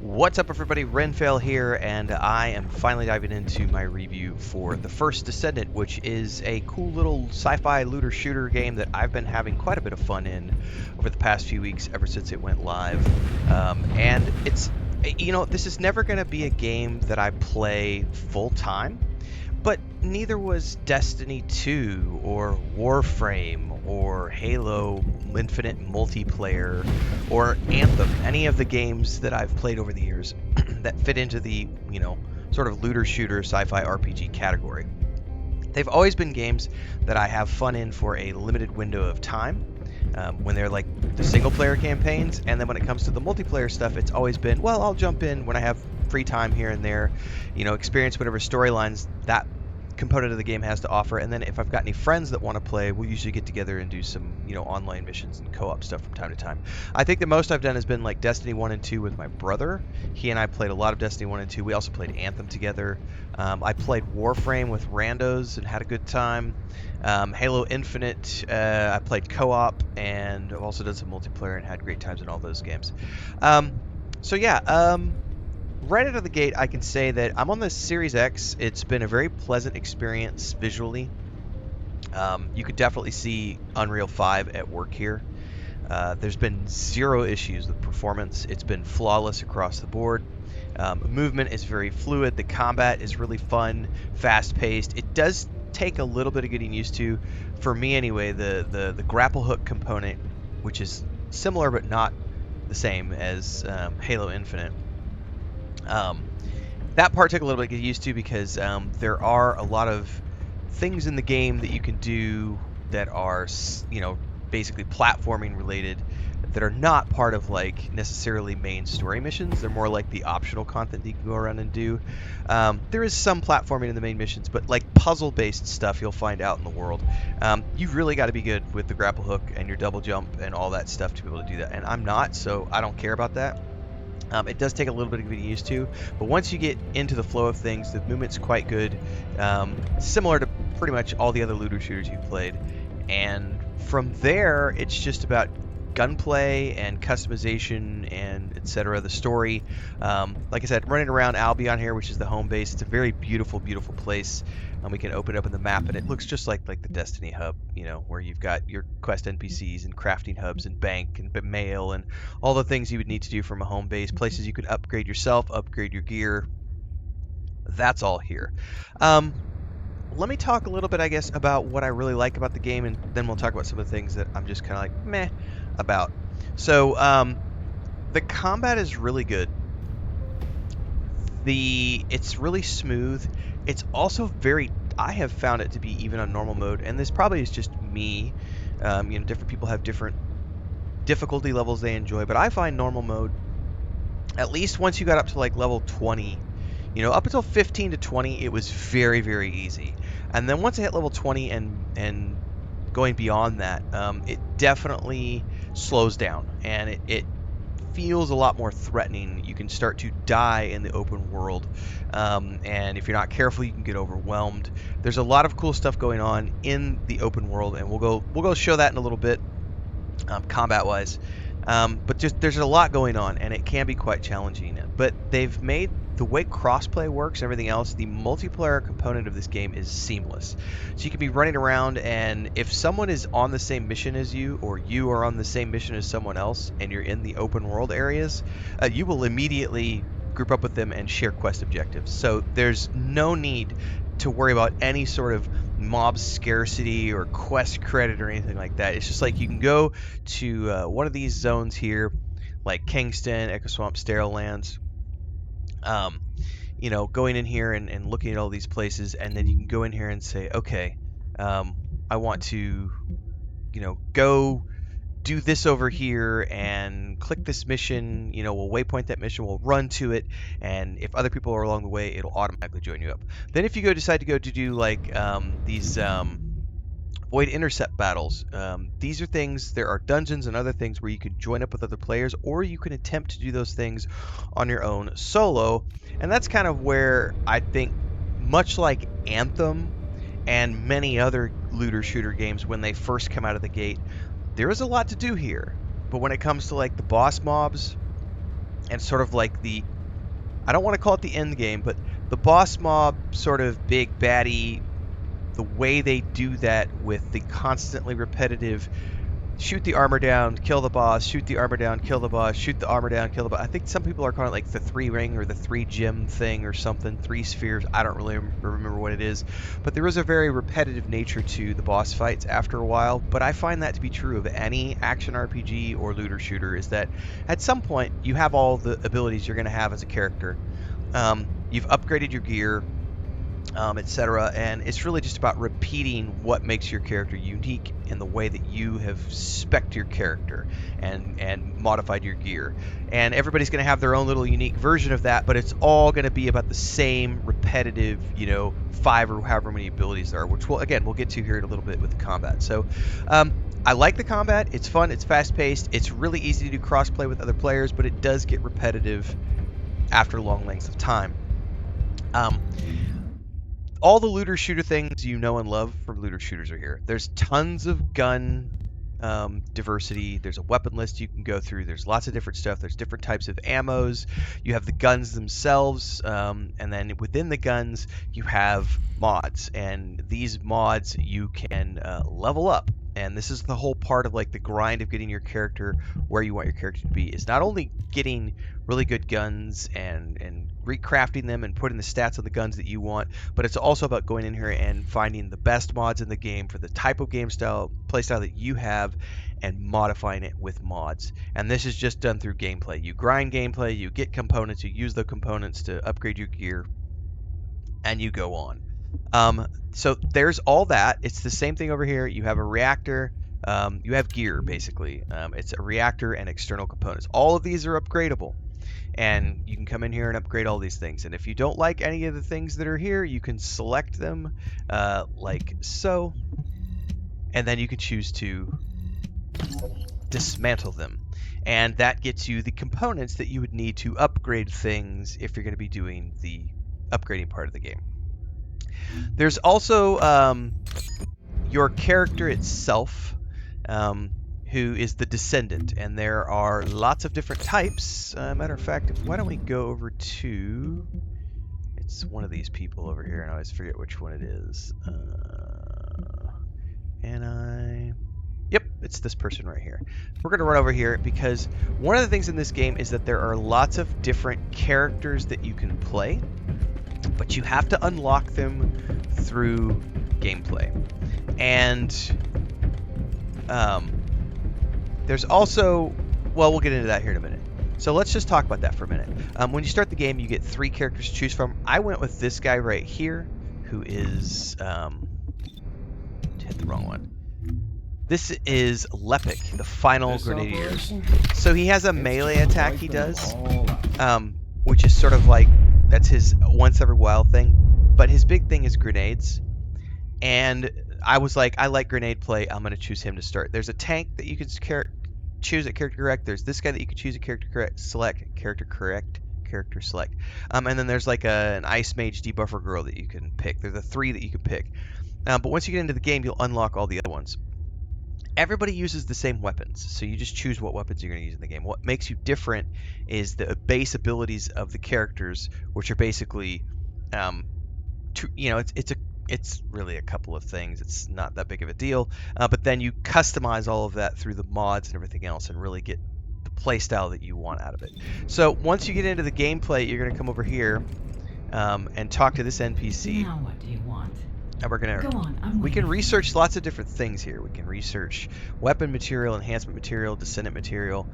What's up, everybody? Renfail here, and I am finally diving into my review for The First Descendant, which is a cool little sci-fi looter shooter game that I've been having quite a bit of fun in over the past few weeks, ever since it went live. And this is never going to be a game that I play full time, but neither was Destiny 2 or Warframe or Halo Infinite multiplayer or Anthem, any of the games that I've played over the years that fit into the, sort of looter shooter sci-fi RPG category. They've always been games that I have fun in for a limited window of time. When they're like the single player campaigns, and then when it comes to the multiplayer stuff, it's always been, well, I'll jump in when I have free time here and there, experience whatever storylines that component of the game has to offer, and then if I've got any friends that want to play, we'll usually get together and do some online missions and co-op stuff from time to time. I think the most I've done has been like Destiny 1 and 2 with my brother. He and I played a lot of Destiny 1 and 2. We also played Anthem together. I played Warframe with randos and had a good time. Halo Infinite, I played co-op, and I've also done some multiplayer and had great times in all those games. Right out of the gate, I can say that I'm on the Series X. It's been a very pleasant experience visually. You could definitely see Unreal 5 at work here. There's been zero issues with performance. It's been flawless across the board. Movement is very fluid. The combat is really fun, fast-paced. It does take a little bit of getting used to, for me anyway, the grapple hook component, which is similar but not the same as Halo Infinite. That part took a little bit to get used to because there are a lot of things in the game that you can do that are, basically platforming related, that are not part of like necessarily main story missions. They're more like the optional content that you can go around and do. There is some platforming in the main missions, but like puzzle-based stuff you'll find out in the world. You've really got to be good with the grapple hook and your double jump and all that stuff to be able to do that. And I'm not, so I don't care about that. It does take a little bit of getting used to, but once you get into the flow of things, the movement's quite good, similar to pretty much all the other looter shooters you've played. And from there, it's just about gunplay and customization and etc. The story, like I said, running around Albion here, which is the home base. It's a very beautiful, beautiful place. We can open up in the map, and it looks just like the Destiny hub, where you've got your quest NPCs and crafting hubs and bank and mail and all the things you would need to do from a home base. Places you could upgrade yourself, upgrade your gear. That's all here. Let me talk a little bit, I guess, about what I really like about the game, and then we'll talk about some of the things that I'm just kind of like meh about. So, the combat is really good. It's really smooth. It's also I have found it to be, even on normal mode, and this probably is just me. Different people have different difficulty levels they enjoy, but I find normal mode, at least once you got up to like level 20, up until 15 to 20, it was very, very easy. And then once I hit level 20 and going beyond that, it definitely slows down, and it feels a lot more threatening. You can start to die in the open world, and if you're not careful, you can get overwhelmed. There's a lot of cool stuff going on in the open world, and we'll go show that in a little bit, combat-wise. But just there's a lot going on, and it can be quite challenging. But they've made the way crossplay works and everything else, the multiplayer component of this game is seamless. So you can be running around, and if someone is on the same mission as you, or you are on the same mission as someone else, and you're in the open world areas, you will immediately group up with them and share quest objectives. So there's no need to worry about any sort of mob scarcity or quest credit or anything like that. It's just like you can go to one of these zones here, like Kingston, Echo Swamp, Sterile Lands, going in here and looking at all these places, and then you can go in here and say, okay, I want to, go do this over here and click this mission. We'll waypoint that mission, we'll run to it, and if other people are along the way, it'll automatically join you up. Then if you decide to go to do like these Void intercept battles. These are things, there are dungeons and other things where you can join up with other players, or you can attempt to do those things on your own solo. And that's kind of where I think, much like Anthem and many other looter shooter games when they first come out of the gate, there is a lot to do here. But when it comes to like the boss mobs, and sort of like I don't want to call it the end game, but the boss mob sort of big baddie, the way they do that with the constantly repetitive shoot the armor down, kill the boss, shoot the armor down, kill the boss, shoot the armor down, kill the boss. I think some people are calling it like the 3 ring or the 3 gem thing or something, 3 spheres. I don't really remember what it is. But there is a very repetitive nature to the boss fights after a while. But I find that to be true of any action RPG or looter shooter, is that at some point you have all the abilities you're going to have as a character. You've upgraded your gear, etc. And it's really just about repeating what makes your character unique in the way that you have spec'd your character and modified your gear. And everybody's going to have their own little unique version of that, but it's all going to be about the same repetitive, 5 or however many abilities there are, which we'll get to here in a little bit with the combat. So I like the combat. It's fun. It's fast-paced. It's really easy to do cross-play with other players, but it does get repetitive after long lengths of time. All the looter shooter things you know and love from looter shooters are here. There's tons of gun diversity. There's a weapon list you can go through. There's lots of different stuff. There's different types of ammos. You have the guns themselves, and then within the guns you have mods, and these mods you can level up. And this is the whole part of like the grind of getting your character where you want your character to be. Is not only getting really good guns and recrafting them and putting the stats on the guns that you want, but it's also about going in here and finding the best mods in the game for the type of game style, play style that you have, and modifying it with mods. And this is just done through gameplay. You grind gameplay, you get components, you use the components to upgrade your gear, and you go on. So there's all that. It's the same thing over here. You have a reactor. You have gear, basically. It's a reactor and external components. All of these are upgradable. And you can come in here and upgrade all these things. And if you don't like any of the things that are here, you can select them like so. And then you can choose to dismantle them. And that gets you the components that you would need to upgrade things if you're going to be doing the upgrading part of the game. There's also your character itself, who is the Descendant, and there are lots of different types. Matter of fact, why don't we go over to... It's one of these people over here, and I always forget which one it is. Yep, it's this person right here. We're going to run over here because one of the things in this game is that there are lots of different characters that you can play, but you have to unlock them through gameplay. And there's also, well, we'll get into that here in a minute. So let's just talk about that for a minute. When you start the game, you get 3 characters to choose from. I went with this guy right here, who is, hit the wrong one. This is Lepic, the final grenadier. So he has a melee attack he does, which is sort of like, that's his once every while thing. But his big thing is grenades. And I was like, I like grenade play. I'm going to choose him to start. There's a tank that you can choose at character correct. There's this guy that you can choose at character correct, select, character correct, character select. And then there's like an ice mage debuffer girl that you can pick. There's the 3 that you can pick. But once you get into the game, you'll unlock all the other ones. Everybody uses the same weapons, so you just choose what weapons you're going to use in the game. What makes you different is the base abilities of the characters, which are basically, it's really a couple of things. It's not that big of a deal, but then you customize all of that through the mods and everything else, and really get the play style that you want out of it. So once you get into the gameplay, you're going to come over here and talk to this NPC. Now what do you want? And we're we can research lots of different things here. We can research weapon material, enhancement material, descendant material.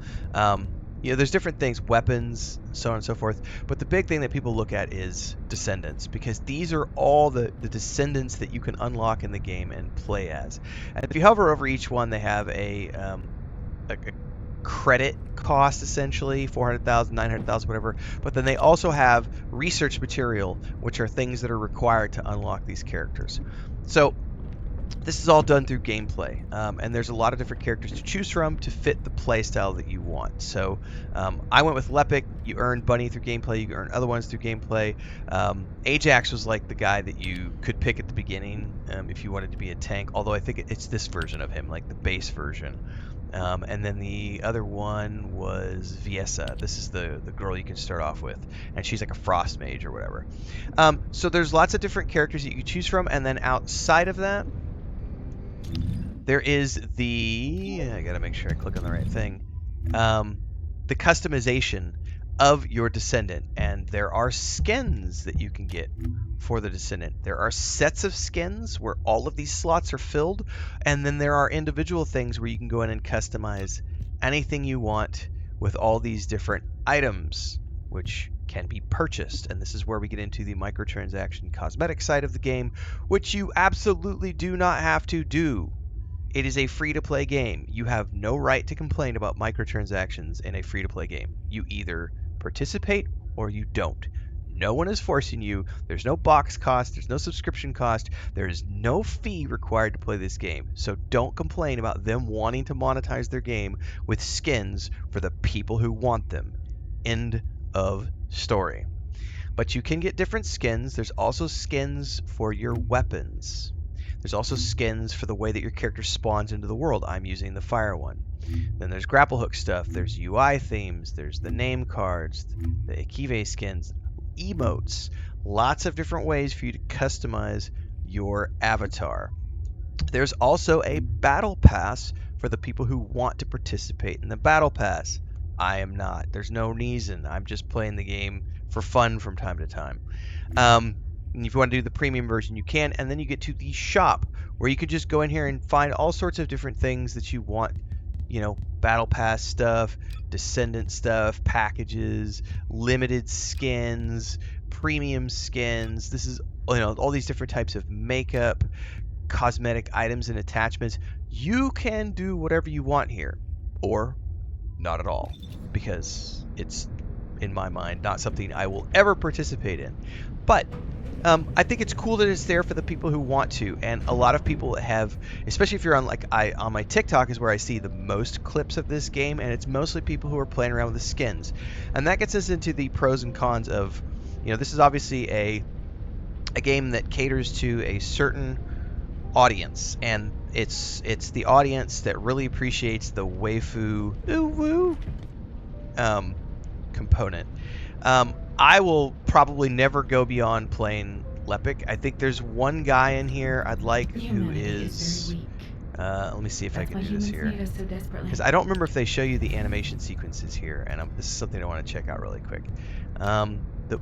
There's different things, weapons, so on and so forth. But the big thing that people look at is descendants, because these are all the descendants that you can unlock in the game and play as. And if you hover over each one, they have a credit cost, essentially 400,000, 900,000, whatever. But then they also have research material, which are things that are required to unlock these characters. So this is all done through gameplay, and there's a lot of different characters to choose from to fit the play style that you want. So I went with Lepic. You earn Bunny through gameplay. You earn other ones through gameplay. Ajax was like the guy that you could pick at the beginning if you wanted to be a tank, although I think it's this version of him, like the base version. And then the other one was Viessa. This is the girl you can start off with, and she's like a frost mage or whatever. So there's lots of different characters that you can choose from, and then outside of that, there is I gotta make sure I click on the right thing. The customization of your Descendant, and there are skins that you can get for the Descendant. There are sets of skins where all of these slots are filled, and then there are individual things where you can go in and customize anything you want with all these different items, which can be purchased. And this is where we get into the microtransaction cosmetic side of the game, which you absolutely do not have to do. It is a free-to-play game. You have no right to complain about microtransactions in a free-to-play game. You either participate or you don't. No one is forcing you. There's no box cost. There's no subscription cost. There is no fee required to play this game. So don't complain about them wanting to monetize their game with skins for the people who want them. End of story. But you can get different skins. There's also skins for your weapons. There's also skins for the way that your character spawns into the world. I'm using the fire one. Then there's grapple hook stuff. There's UI themes. There's the name cards, the Ikive skins, emotes. Lots of different ways for you to customize your avatar. There's also a battle pass for the people who want to participate in the battle pass. I am not. There's no reason. I'm just playing the game for fun from time to time. And if you want to do the premium version, you can. And then you get to the shop, where you could just go in here and find all sorts of different things that you want. You know, battle pass stuff, Descendant stuff, packages, limited skins, premium skins. This is, all these different types of makeup, cosmetic items and attachments. You can do whatever you want here, or not at all, because it's, in my mind, not something I will ever participate in. But I think it's cool that it's there for the people who want to, and a lot of people have, especially if you're on on my TikTok is where I see the most clips of this game, and it's mostly people who are playing around with the skins. And that gets us into the pros and cons of, this is obviously a game that caters to a certain audience, and it's the audience that really appreciates the waifu component. I will probably never go beyond playing Lepic. I think there's one guy in here I'd like who is let me see if I can do this here, because I don't remember if they show you the animation sequences here, and this is something I want to check out really quick.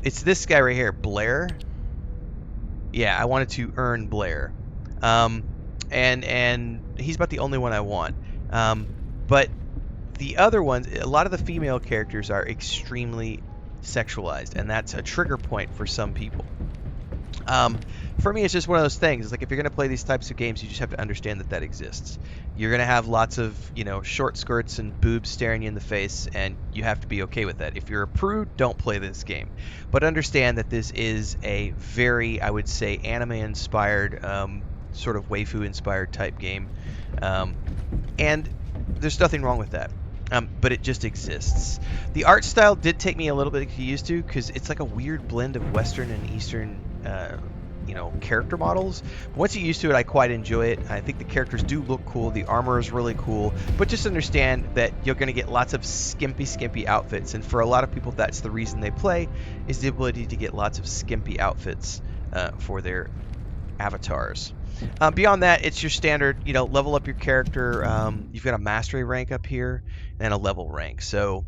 It's this guy right here, Blair. Yeah, I wanted to earn Blair. And he's about the only one I want. But the other ones, a lot of the female characters are extremely sexualized, and that's a trigger point for some people. For me, it's just one of those things. It's like, if you're going to play these types of games, you just have to understand that exists. You're going to have lots of, short skirts and boobs staring you in the face, and you have to be okay with that. If you're a prude, don't play this game. But understand that this is a very, I would say, anime-inspired, sort of waifu-inspired type game. And there's nothing wrong with that. But it just exists. The art style did take me a little bit to get used to, because it's like a weird blend of Western and Eastern, character models. But once you get used to it, I quite enjoy it. I think the characters do look cool. The armor is really cool. But just understand that you're going to get lots of skimpy outfits. And for a lot of people, that's the reason they play, is the ability to get lots of skimpy outfits for their avatars. Beyond that, it's your standard, level up your character. You've got a mastery rank up here and a level rank. So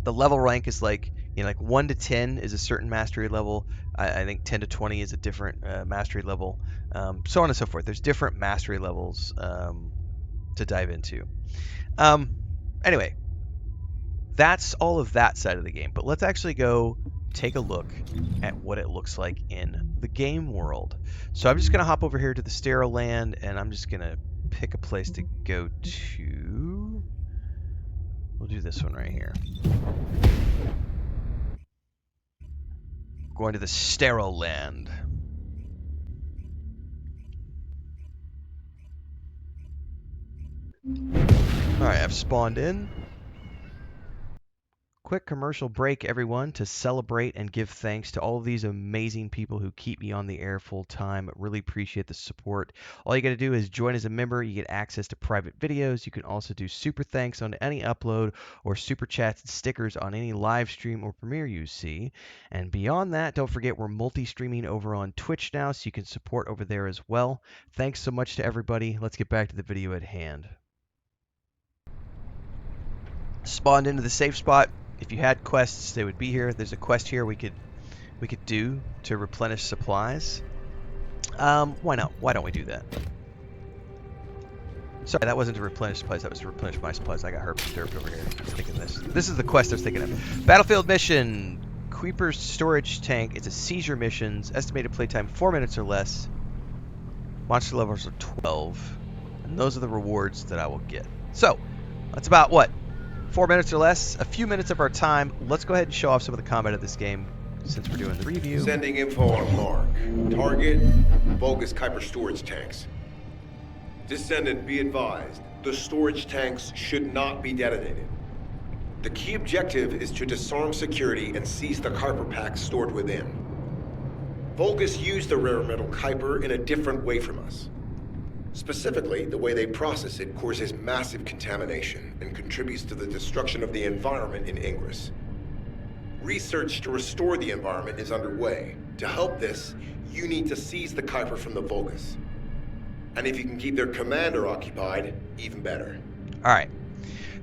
the level rank is like 1 to 10 is a certain mastery level. I think 10 to 20 is a different mastery level. So on and so forth. There's different mastery levels to dive into. Anyway, that's all of that side of the game. But let's actually go take a look at what it looks like in the game world. So I'm just going to hop over here to the Sterile Land, and I'm just going to pick a place to go to. We'll do this one right here. Going to the Sterile Land. Alright, I've spawned in. quick commercial break, everyone, to celebrate and give thanks to all of these amazing people who keep me on the air full time. Really appreciate the support. All you got to do is join as a member. You get access to private videos. You can also do super thanks on any upload or super chats and stickers on any live stream or premiere you see. And beyond that, don't forget we're multi-streaming over on Twitch now, so you can support over there as well. Thanks so much to everybody. Let's get back to the video at hand. Spawned into the safe spot. If you had quests, they would be here. There's a quest here we could do to replenish supplies. Why not? Why don't we do that? Sorry, that wasn't to replenish supplies. That was to replenish my supplies. I got herped over here. I was thinking this. This is the quest I was thinking of. Battlefield mission. Creeper's storage tank. It's a seizure missions. Estimated playtime 4 minutes or less. Monster levels are 12. And those are the rewards that I will get. So, that's about what? 4 minutes or less, a few minutes of our time. Let's go ahead and show off some of the combat of this game since we're doing the review. Sending info on mark. Target, bogus Kuiper storage tanks. Descendant, be advised, the storage tanks should not be detonated. The key objective is to disarm security and seize the Kuiper packs stored within. Vulgus used the rare metal Kuiper in a different way from us. Specifically, the way they process it causes massive contamination and contributes to the destruction of the environment in Ingress. Research to restore the environment is underway. To help this, you need to seize the Kuiper from the Vulgus. And if you can keep their commander occupied, even better. Alright,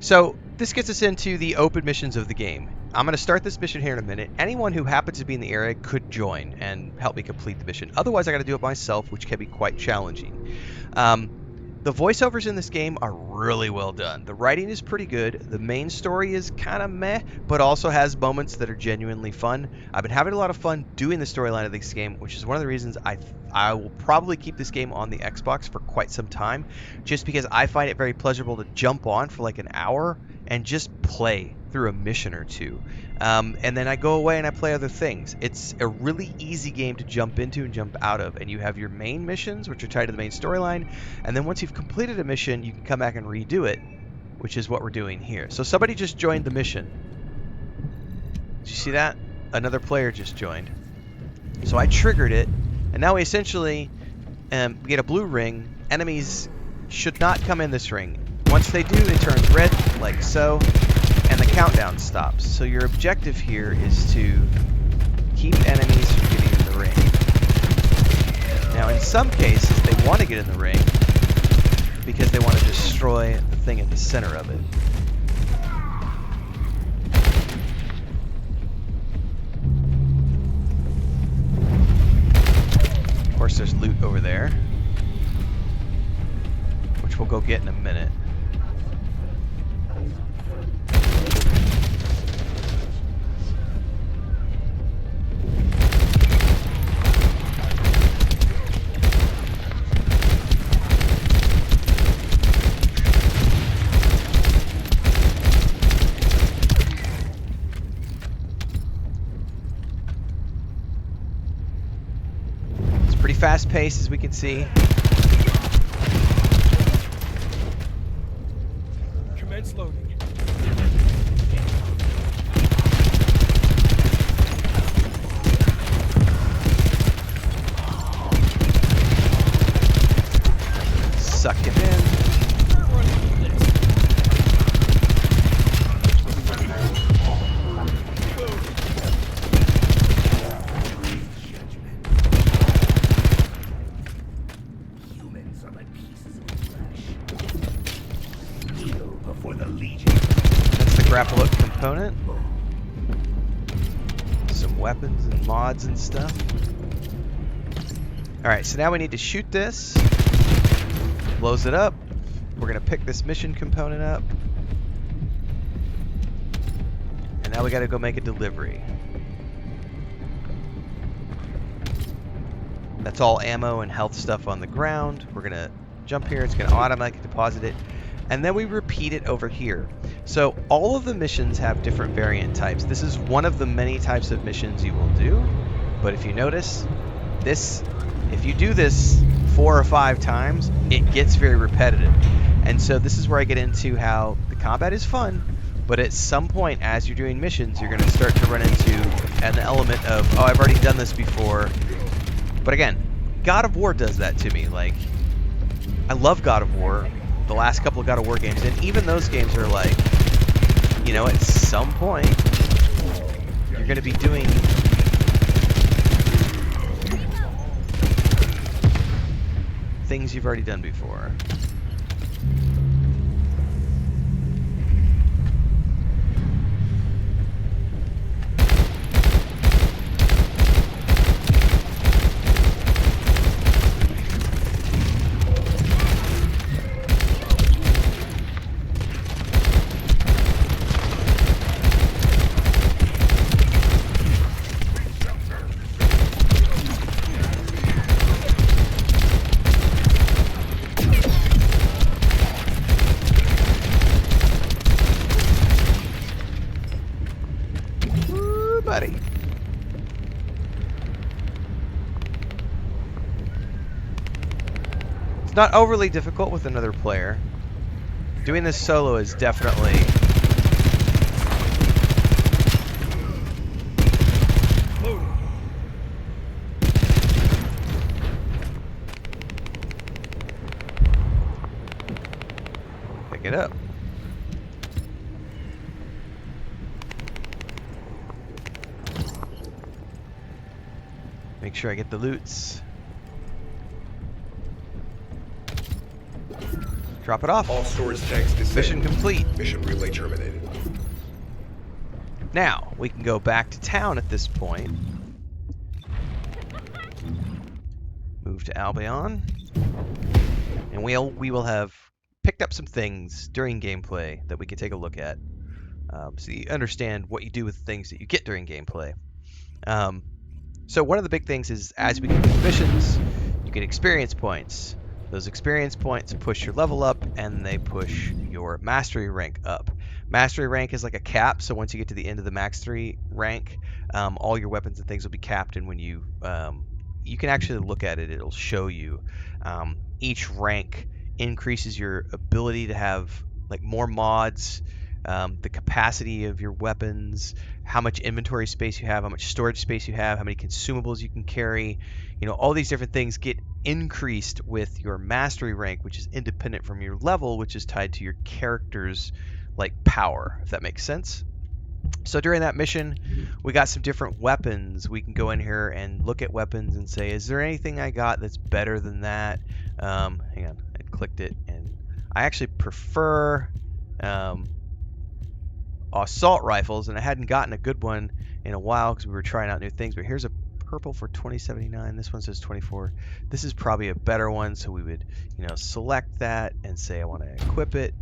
so this gets us into the open missions of the game. I'm going to start this mission here in a minute. Anyone who happens to be in the area could join and help me complete the mission. Otherwise, I got to do it myself, which can be quite challenging. The voiceovers in this game are really well done. The writing is pretty good. The main story is kind of meh, but also has moments that are genuinely fun. I've been having a lot of fun doing the storyline of this game, which is one of the reasons I will probably keep this game on the Xbox for quite some time, just because I find it very pleasurable to jump on for like an hour and just play through a mission or two. And then I go away and I play other things. It's a really easy game to jump into and jump out of, and you have your main missions, which are tied to the main storyline, and then once you've completed a mission, you can come back and redo it, which is what we're doing here. So somebody just joined the mission. Did you see that? Another player just joined. So I triggered it, and now we essentially get a blue ring. Enemies should not come in this ring. Once they do, it turns red, like so, and the countdown stops. So your objective here is to keep enemies from getting in the ring. Now, in some cases, they want to get in the ring because they want to destroy the thing at the center of it. Of course, there's loot over there, which we'll go get in a minute. Pretty fast pace, as we can see. Commence loading. Suck it in. That's the grapple up component. Some weapons and mods and stuff. Alright, so now we need to shoot this. Blows it up. We're going to pick this mission component up. And now we got to go make a delivery. That's all ammo and health stuff on the ground. We're going to jump here. It's going to automatically deposit it. And then we repeat it over here. So all of the missions have different variant types. This is one of the many types of missions you will do. But if you notice, if you do this 4 or 5 times, it gets very repetitive. And so this is where I get into how the combat is fun, But at some point, as you're doing missions, you're going to start to run into an element of, oh, I've already done this before. But again, God of War does that to me. Like, I love God of War, the last couple of God of War games, and even those games are like, you know, at some point, you're going to be doing things you've already done before. Buddy. It's not overly difficult with another player. Doing this solo is definitely pick it up. Make sure I get the loots. Drop it off. All storage tanks descend. Mission complete. Mission relay terminated. Now, we can go back to town at this point. Move to Albion. And we will have picked up some things during gameplay that we can take a look at. So you understand what you do with things that you get during gameplay. So one of the big things is as we complete missions, you get experience points. Those experience points push your level up, and they push your mastery rank up. Mastery rank is like a cap, so once you get to the end of the mastery rank, all your weapons and things will be capped, and when you can actually look at it, it'll show you each rank increases your ability to have like more mods, the capacity of your weapons, how much inventory space you have, how much storage space you have, how many consumables you can carry. You know, all these different things get increased with your mastery rank, which is independent from your level, which is tied to your character's like power, if that makes sense. So during that mission, we got some different weapons. We can go in here and look at weapons and say, is there anything I got that's better than that? Hang on, I clicked it, and I actually prefer assault rifles, and I hadn't gotten a good one in a while because we were trying out new things. But here's a purple for 2079. This one says 24. This is probably a better one, so we would, you know, select that and say I want to equip it.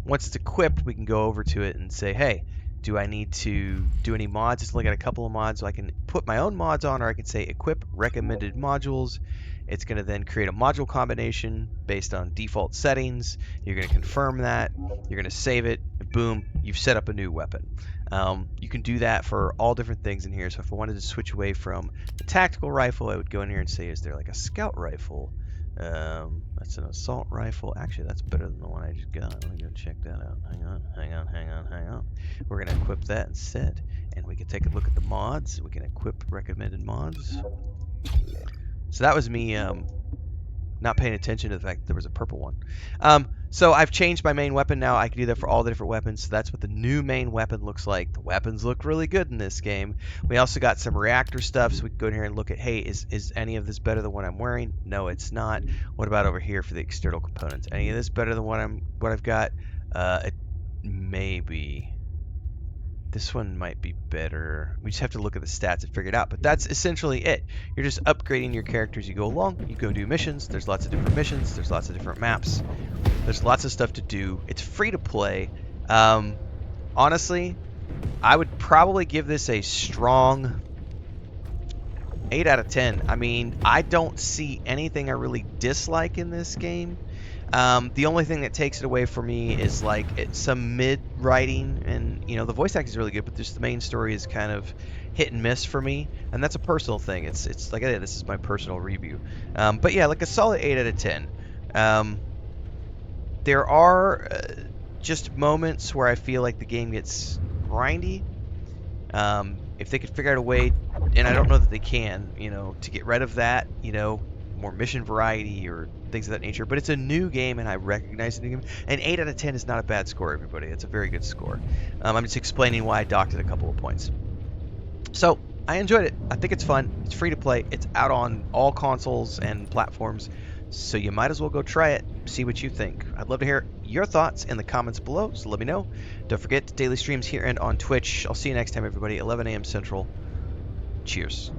Once it's equipped, we can go over to it and say, hey, do I need to do any mods? It's only got a couple of mods, so I can put my own mods on, or I can say equip recommended modules. It's going to then create a module combination based on default settings. You're going to confirm that. You're going to save it. And boom, you've set up a new weapon. You can do that for all different things in here. So if I wanted to switch away from the tactical rifle, I would go in here and say, is there like a scout rifle? That's an assault rifle. Actually, that's better than the one I just got. Let me go check that out. Hang on. We're going to equip that instead. And we can take a look at the mods. We can equip recommended mods. So that was me not paying attention to the fact that there was a purple one. So I've changed my main weapon now. I can do that for all the different weapons. So that's what the new main weapon looks like. The weapons look really good in this game. We also got some reactor stuff, so we can go in here and look at, hey, is any of this better than what I'm wearing? No, it's not. What about over here for the external components? Any of this better than what I've got? It maybe. This one might be better. We just have to look at the stats and figure it out. But that's essentially it. You're just upgrading your character as you go along. You go do missions. There's lots of different missions. There's lots of different maps. There's lots of stuff to do. It's free to play. Honestly, I would probably give this a strong 8 out of 10. I mean, I don't see anything I really dislike in this game. The only thing that takes it away for me is like some mid writing, and you know the voice acting is really good, but just the main story is kind of hit and miss for me, and that's a personal thing. It's like I said, this is my personal review, but yeah, like a solid 8 out of 10. There are just moments where I feel like the game gets grindy. If they could figure out a way, and I don't know that they can, to get rid of that, more mission variety or things of that nature. But it's a new game, and I recognize the new game. And 8 out of 10 is not a bad score, everybody. It's a very good score. I'm just explaining why I docked it a couple of points. So I enjoyed it. I think it's fun. It's free to play. It's out on all consoles and platforms. So you might as well go try it, see what you think. I'd love to hear your thoughts in the comments below, so let me know. Don't forget daily streams here and on Twitch. I'll see you next time, everybody, 11 a.m. Central. Cheers.